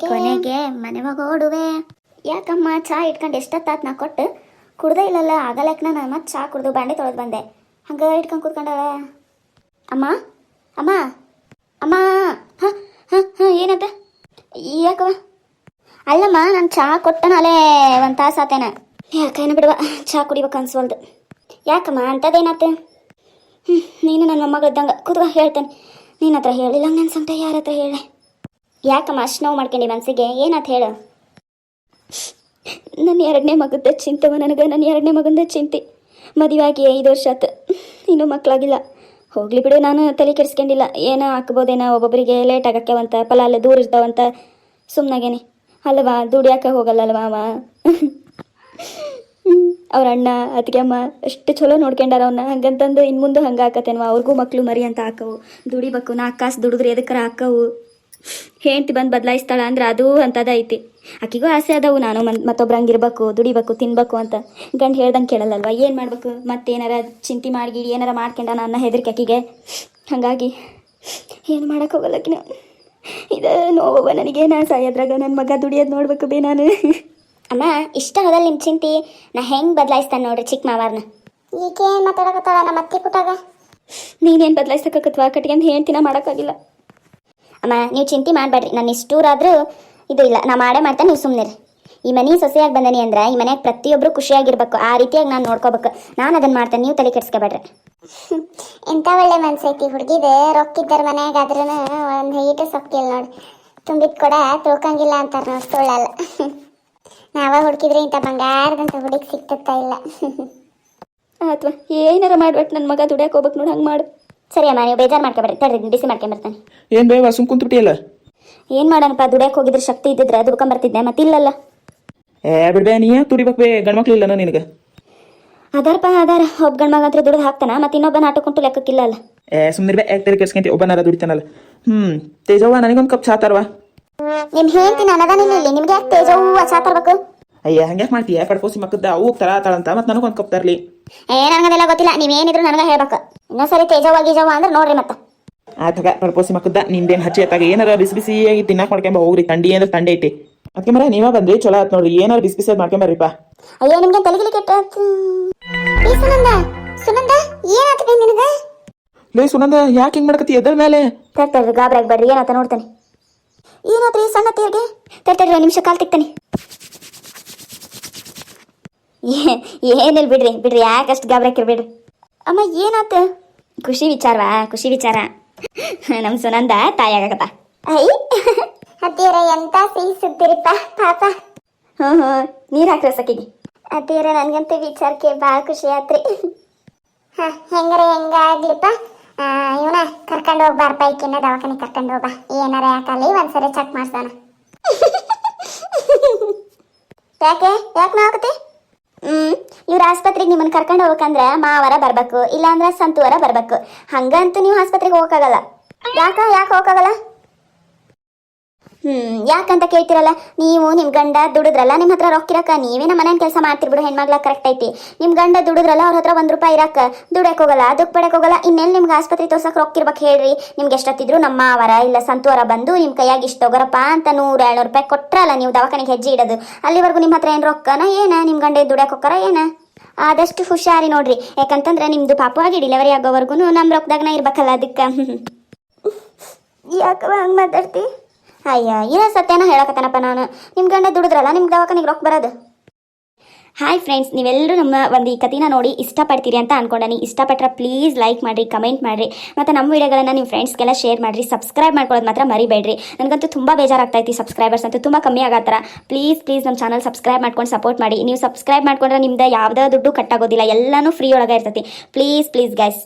ಕೊನೆಗೆ ಮನೆ ಮಗ ಓಡುವೆ. ಯಾಕಮ್ಮ ಚಾ ಇಟ್ಕೊಂಡು ಎಷ್ಟೊತ್ತಾತ್ ನಾ ಕೊಟ್ಟು ಕುಡ್ದೇ ಇಲ್ಲಲ್ಲ ಆಗಲಕ್ಕ ನಾನು ಮತ್ತೆ ಚಾ ಕುಡ್ದು ಬಾಂಡೆ ತೊಳೆದು ಬಂದೆ. ಹಂಗೆ ಇಟ್ಕೊಂಡು ಕೂತ್ಕೊಂಡಾಳ. ಅಮ್ಮ ಅಮ್ಮ ಅಮ್ಮ ಹಾಂ ಹಾಂ ಹಾಂ ಏನಂತ ಯಾಕವ? ಅಲ್ಲಮ್ಮ ನಾನು ಚಾ ಕೊಟ್ಟನಲ್ಲೇ ಒಂದು ತಾಸು ಆತೇನ. ಯಾಕೇನು ಬಿಡುವ ಚಾ ಕುಡಿಬೇಕು ಅನ್ಸ್ವಲ್ದು. ಯಾಕಮ್ಮ ಅಂಥದ್ದೇನಾತ? ನೀನು ನನ್ನ ಮೊಮ್ಮಗಳಿದ್ದಂಗೆ ಕೂತ್ಕೊ ಹೇಳ್ತೇನೆ. ನೀನು ಹತ್ರ ಹೇಳಿಲ್ಲ ನನ್ನ ಸಂಕಟ ಯಾರ ಹತ್ರ ಹೇಳೆ? ಯಾಕಮ್ಮ ಅಷ್ಟು ನೋವು ಮಾಡ್ಕೊಂಡು ಮನಸ್ಸಿಗೆ ಏನಾತ ಹೇಳು? ನನ್ನ ಎರಡನೇ ಮಗದ ಚಿಂತೆವ ನನಗೆ. ನನ್ನ ಎರಡನೇ ಮಗಂದ ಚಿಂತೆ. ಮದುವೆ ಆಗಿ 5 ವರ್ಷ ಆತು, ಇನ್ನೂ ಮಕ್ಕಳಾಗಿಲ್ಲ. ಹೋಗ್ಲಿ ಬಿಡು, ನಾನು ತಲೆ ಕೆಡಿಸ್ಕೊಂಡಿಲ್ಲ. ಏನೋ ಹಾಕ್ಬೋದೇನೋ ಒಬ್ಬೊಬ್ಬರಿಗೆ ಲೇಟ್ ಆಗಕ್ಕೆವಂತ, ಫಲ ಅಲ್ಲ ದೂರ ಇರ್ತಾವಂತ ಸುಮ್ಮನಾಗೇನೆ ಅಲ್ವಾ. ದುಡಿಯಾಕೆ ಹೋಗಲ್ಲಲ್ವ ಅವ. ಅವ್ರ ಅಣ್ಣ ಅದಕ್ಕೆ ಅಮ್ಮ ಅಷ್ಟು ಚಲೋ ನೋಡ್ಕೊಂಡಾರ ಅವನ್ನ. ಹಂಗಂತಂದು ಇನ್ನು ಮುಂದೆ ಹಂಗೆ ಹಾಕತ್ತೇನವ. ಅವ್ರಿಗೂ ಮಕ್ಕಳು ಮರಿ ಅಂತ ಹಾಕವು. ದುಡಿಬೇಕು, 4 ಕಾಸು ದುಡಿದ್ರೆ ಎದಕ್ಕರ ಹಾಕವು. ಹೆಂಡ್ತಿ ಬಂದು ಬದಲಾಯಿಸ್ತಾಳ ಅಂದ್ರೆ ಅದು ಅಂತದ ಐತಿ. ಆಕಿಗೂ ಆಸೆ ಅದಾವು, ನಾನು ಮತ್ತೊಬ್ರು ಹಂಗಿರ್ಬೇಕು, ದುಡಿಬೇಕು, ತಿನ್ಬೇಕು ಅಂತ. ಗಂಡು ಹೇಳ್ದಂಗೆ ಕೇಳಲ್ಲಲ್ವ. ಏನು ಮಾಡ್ಬೇಕು ಮತ್ತೇನಾರ ಚಿಂತೆ ಮಾಡಿ ಏನಾರ ಮಾಡ್ಕೊಂಡ ನನ್ನ ಹೆದರಿಕೆ ಆಕಿಗೆ. ಹಾಗಾಗಿ ಏನು ಮಾಡೋಕ್ಕೋಗಲ್ಲಕಿನ. ಇದು ನೋವು ನನಗೆ. ನಾನು ಸಾಯೋದ್ರಾಗ ನನ್ನ ಮಗ ದುಡಿಯೋದು ನೋಡ್ಬೇಕು ಬೇ ನಾನು. ಅಮ್ಮ ಇಷ್ಟ ಹೋದಲ್ಲ ನಿಮ್ಮ ಚಿಂತೆ. ನಾ ಹೆಂಗೆ ಬದಲಾಯಿಸ್ತಾನೆ ನೋಡ್ರಿ ಚಿಕ್ಕ ಮಾವಾರನ. ಈಗೇನು ಮಾತಾಡಕತ್ತಾಳ ನಮ್ಮ ಅತ್ತೆ ಕುಟಾಗ? ನೀನೇನು ಬದಲಾಯಿಸಕತ್ವಾ? ಕಟ್ಕೊಂಡು ಹೇಳ್ತೀನ ಮಾಡೋಕ್ಕಾಗಿಲ್ಲ. ಅಮ್ಮ ನೀವು ಚಿಂತೆ ಮಾಡಬೇಡ್ರಿ. ನಾನು ಇಷ್ಟೂರಾದರೂ ಇದು ಇಲ್ಲ, ನಾ ಮಾಡೇ ಮಾಡ್ತಾನೆ. ನೀವು ಸುಮ್ಮನೆ ಈ ಮನೆ ಸೊಸೆಯಾಗಿ ಬಂದನಿ ಅಂದ್ರೆ ಈ ಮನೆಯಾಗ ಪ್ರತಿಯೊಬ್ಬರು ಖುಷಿಯಾಗಿರ್ಬೇಕು. ಆ ರೀತಿಯಾಗಿ ನಾನು ನೋಡ್ಕೋಬೇಕು. ನಾನು ಅದನ್ನು ಮಾಡ್ತೇನೆ, ನೀವು ತಲೆ ಕೆಡಿಸ್ಕೊಬೇಡ್ರಿ. ಎಂಥ ಒಳ್ಳೆ ಮನ್ಸೈತಿ ಹುಡುಗಿದು. ರೊಕ್ಕಿದ್ದರ ಮನ್ಯಾಗ ಆದ್ರೂ ಒಂದು ಹೀಟು ಸೊಕ್ಕಿಲ್ಲ ನೋಡಿ. ತುಂಬಿದ ಕೂಡ ತೊಳ್ಕಂಗಿಲ್ಲ ಅಂತಾರೆ ನೋಡಿ, ತೊಳ್ಳಲ್ಲ. ನಾವ ಹುಡುಕಿದ್ರೆ ಇಂಥ ಬಂಗಾರದಂಥ ಹುಡುಗಿ ಸಿಕ್ತಾ ಇಲ್ಲ. ಅಥವಾ ಏನಾರ ಮಾಡ್ಬೇಕು, ನನ್ನ ಮಗ ದುಡಿಯಕ್ಕೆ ಹೋಗ್ಬೇಕು ನೋಡಿ. ಹಂಗೆ ಮಾಡು. ಸರಿ ಅಮ್ಮ, ನೀವು ಬೇಜಾರು ಮಾಡ್ಕೊಬೇಡ್ರಿ. ತಡ್ರಿ ಬಿಸಿ ಮಾಡ್ಕೊಂಬರ್ತಾನೆ. ಏನು ಬೇವ ಸುಮ್ ಕುಂತ್ಬಿಟ್ಟಿಯಲ್ಲ? ಏನು ಮಾಡೋಣಪ್ಪ, ದುಡಿಯಕ್ಕೆ ಹೋಗಿದ್ರೆ ಶಕ್ತಿ ಇದ್ದಿದ್ರೆ ದುಡ್ಕೊಂಬರ್ತಿದ್ದೆ, ಮತ್ತಿಲ್ಲಲ್ಲ. ಬಿಡ್ಬೇ, ನೀ ತುಡಿಬೇಕು ಬೇ. ಗಂಡ್ಮಕ್ಳು ಇಲ್ಲನ ನಿನಗೆ? ಅದಾರಪ್ಪ ಅದಾರ. ಒಬ್ಬ ಗಂಡ ಮಗ ಹತ್ರ ದುಡ್ದು ಹಾಕ್ತಾನ, ಮತ್ತೆ ಇನ್ನೊಬ್ಬ ನಾಟಕ ಕುಂಟು ಲೆಕ್ಕಕ್ಕಿಲ್ಲ ಅಲ್ಲ. ಸುಮ್ಮನೆ ಯಾಕೆ ತಲೆ ಕೆಡ್ಸ್ಕೊಂತಿ? ಒಬ್ಬನಾರ ದುಡಿತಾನಲ್ಲ. ತೇಜವ್ವ ನನಗೊಂದು ಕಪ್ ಚಾ ತರವಾ? ನಿಮ್ ಹೇಳ್ತೀನಿ ಅನ್ನದಾನಿಲ್ಲ ಇಲ್ಲಿ. ನಿಮ್ಗೆ ಯಾಕೆ ತೇಜವ್ವ ಚಾ ತರ್ಬೇಕು? ಅಯ್ಯ ಹಂಗ್ಯಾಕೆ ಮಾಡ್ತೀಯ? ಪಡ್ಕೋಸಿ ಮಕ್ಕದ ಅವು ತರಾತಾಳಂತ ಮತ್ತೆ ನನಗೊಂದು ಕಪ್ ತರಲಿ. ನನಗದೆಲ್ಲ ಗೊತ್ತಿಲ್ಲ. ನೀವೇನಿದ್ರು ನನಗೆ ಹೇಳ್ಬೇಕು. ಇನ್ನೊಂದ್ಸರಿ ತೇಜವ್ವ ಗೀಜವ್ವ ಅಂದ್ರೆ ನೋಡ್ರಿ ಮತ್ತೆ. ಆತಗ ಪಡ್ಕೋಸಿ ಮಕ್ಕದ ನಿಂದೇನು ಹಚ್ಚಿ ಎತ್ತಾಗ ಏನಾರ ಬಿಸಿ ಬಿಸಿಯಾಗಿ ತಿನ್ನಾಕ ಮಾಡ್ಕೊಂಬ ಹೋಗ್ರಿ. ಥಂಡಿ ಅಂದ್ರೆ ಥಂಡಿ ಐತಿ. ಅದಕ್ಕೆ ಮರ ನೀವ ಬಂದ್ರಿ ಚಲೋ ಆತ್ ನೋಡ್ರಿ. ಏನಾರ ಬಿಸಿ ಬಿಸಿಯಾಗಿ ಮಾಡ್ಕೊಂಬರ್ರಿಪ್ಪ. ಅಯ್ಯೋ ನಿಮ್ಗೆ ತಲೆಗಿಲಿ ಕೆಟ್ಟ. ಸುನಂದ ಸುನಂದ ಏನಾಗ್ತದೆ ನಿನಗೆ? ಲೇ ಸುನಂದ, ಯಾಕೆ ಹಿಂಗೆ ಮಾಡ್ಕತಿ? ಎದ್ರ ಮೇಲೆ ತರ್ತಾರ್ರಿ, ಗಾಬರಿ ಆಗ್ಬೇಡ್ರಿ. ಏನಾತ ನೋಡ್ತಾನೆ. ಏನಾತ್ರಿ ಸಣ್ಣ ತೀರ್ಗೆ? ತರ್ತಾರ್ರಿ, ಒಂದು ನಿಮಿಷ ಕಾಲ್ ತಿಕ್ತಾನೆ. ಏನಿಲ್ಲ ಬಿಡ್ರಿ ಬಿಡ್ರಿ, ಯಾಕಷ್ಟು ಗಾಬರಾಕಿರ್ಬೇಡ್ರಿ. ಅಮ್ಮ ಏನಾತ? ಖುಷಿ ವಿಚಾರವಾ? ಖುಷಿ ವಿಚಾರ. ನಮ್ಮ ಸುನಂದ ತಾಯಿ ಆಗಕತ್ತ. ಐ ಅತ್ತೀರ ಎಂತ ಸಿಹಿ ಸುದ್ದಿರಿಪ್ಪ ಪಾಪ. ಹ್ಞೂ ನೀರು ಹಾಕ್ರಿ ಸಕಿಗೆ. ಅತ್ತೀರ ನನಗಂತೂ ವಿಚಾರಕ್ಕೆ ಭಾಳ ಖುಷಿ ಆತ್ರಿ. ಹಾಂ ಹೆಂಗಾರ ಹೆಂಗಾಗ್ಲಿಪ್ಪ. ಇವನ ಕರ್ಕೊಂಡು ಹೋಗ್ಬಾರಪ್ಪ. ಈಕಿನ್ನ ದವಾಖಾನೆ ಕರ್ಕೊಂಡು ಹೋಗ್ಬಾ. ಏನಾರ ಯಾಕಲ್ಲಿ ಒಂದ್ಸರಿ ಚೆಕ್ ಮಾಡ್ಸೋಣ. ಯಾಕೆ ಯಾಕೆ ನಾಕತಿ? ಇವ್ರ ಆಸ್ಪತ್ರೆಗೆ ನಿಮ್ಮನ್ನು ಕರ್ಕೊಂಡು ಹೋಗ್ಬೇಕಂದ್ರೆ ಮಾವರ ಬರ್ಬೇಕು, ಇಲ್ಲಾಂದ್ರೆ ಸಂತುವರ ಬರ್ಬೇಕು. ಹಂಗಂತೂ ನೀವು ಆಸ್ಪತ್ರೆಗೆ ಹೋಗಕ್ಕಾಗಲ್ಲ. ಯಾಕೆ ಹೋಗಕ್ಕಾಗಲ್ಲ? ಯಾಕಂತ ಕೇಳ್ತಿರಲ್ಲ. ನೀವು ನಿಮ್ಮ ಗಂಡ ದುಡಿದ್ರಲ್ಲ, ನಿಮ್ಮ ಹತ್ರ ರೊಕ್ಕಿರಕ್ಕ ನೀವೇ ನಮ್ಮ ಮನೇನ ಕೆಲಸ ಮಾಡ್ತಿರ್ಬಿಡು. ಹೆಣ್ಮಗ್ಳ ಕರೆಕ್ಟ್ ಐತಿ. ನಿಮ್ಮ ಗಂಡ ದುಡಿದ್ರಲ್ಲ, ಅವ್ರ ಹತ್ರ 1 ರೂಪಾಯಿ ಇರಕ್ಕ ದುಡಿಯಕ್ಕೆ ಹೋಗಲ್ಲ, ಅದಕ್ಕೆ ಪಡಕ್ಕೆ ಹೋಗಲ್ಲ. ಇನ್ನೆಲ್ಲಿ ನಿಮ್ಗೆ ಆಸ್ಪತ್ರೆ ತೋರ್ಸಕ್ಕೆ ರೊಕ್ಕಿರ್ಬೇಕು ಹೇಳ್ರಿ. ನಿಮ್ಗೆ ಎಷ್ಟೊತ್ತಿದ್ರು ನಮ್ಮ ಮಾವರ ಇಲ್ಲ ಸಂತುವರ ಬಂದು ನಿಮ್ಮ ಕೈಯಾಗಿ ಇಷ್ಟು ತಗೋರಪ್ಪ ಅಂತ 100-200 ರೂಪಾಯಿ ಕೊಟ್ರಲ್ಲ ನೀವು ದವಾಖಾನೆಗೆ ಹೆಜ್ಜೆ ಇಡೋದು. ಅಲ್ಲಿವರೆಗೂ ನಿಮ್ಮ ಹತ್ರ ಏನು ರೊಕ್ಕನ ಏನ? ನಿಮ್ಮ ಗಂಡ ದುಡಿಯಕ್ಕೆ ಹೋಗ್ತಾರ ಏನ? ಆದಷ್ಟು ಹುಷಾರಿ ನೋಡ್ರಿ. ಯಾಕಂತಂದ್ರೆ ನಿಮ್ದು ಪಾಪವಾಗಿ ಡೆಲಿವರಿ ಆಗೋವರೆಗೂ ನಮ್ಮ ರೊಕ್ಕದಾಗನ ಇರ್ಬೇಕಲ್ಲ. ಅದಕ್ಕೆ ಯಾಕವ ಹಂಗೆ ಮಾತಾಡ್ತಿ? ಅಯ್ಯ ಏನೋ ಸತ್ಯನ ಹೇಳಕತ್ತೇನಪ್ಪ ನಾನು. ನಿಮ್ಮ ಗಂಡ ದುಡಿದ್ರಲ್ಲ, ನಿಮ್ಗೆ ದವಾಖಾನೆಗೆ ರೊಕ್ಕ ಬರೋದು. ಹಾಯ್ ಫ್ರೆಂಡ್ಸ್, ನೀವೆಲ್ಲರೂ ನಮ್ಮ ಒಂದು ಈ ಕಥೆನ ನೋಡಿ ಇಷ್ಟಪಡ್ತೀರಿ ಅಂತ ಅನ್ಕೊಂಡನಿ. ಇಷ್ಟಪಟ್ಟರೆ ಪ್ಲೀಸ್ ಲೈಕ್ ಮಾಡಿರಿ, ಕಮೆಂಟ್ ಮಾಡಿರಿ, ಮತ್ತು ನಮ್ಮ ವೀಡಿಯೋಗಳನ್ನು ನಿಮ್ಮ ಫ್ರೆಂಡ್ಸ್ಗೆಲ್ಲ ಶೇರ್ ಮಾಡಿರಿ. ಸಬ್ಸ್ಕ್ರೈಬ್ ಮಾಡ್ಕೊಳ್ಳೋದು ಮಾತ್ರ ಮರಿಬೇಡ್ರಿ. ನನಗಂತೂ ತುಂಬ ಬೇಜಾರಾಗ್ತೈತಿ. ಸಬ್ಸ್ಕ್ರೈಬರ್ಸ್ ಅಂತೂ ತುಂಬ ಕಮ್ಮಿ ಆಗತ್ತಾರ. ಪ್ಲೀಸ್ ನಮ್ಮ ಚಾನಲ್ ಸಬ್ಸ್ಕ್ರೈಬ್ ಮಾಡ್ಕೊಂಡು ಸಪೋರ್ಟ್ ಮಾಡಿ. ನೀವು ಸಬ್ಸ್ಕ್ರೈಬ್ ಮಾಡ್ಕೊಂಡ್ರೆ ನಿಮ್ದು ಯಾವುದೇ ದುಡ್ಡು ಕಟ್ಟಾಗೋದಿಲ್ಲ, ಎಲ್ಲನೂ ಫ್ರೀ ಒಳಗೆ ಇರ್ತೈತಿ. Please guys.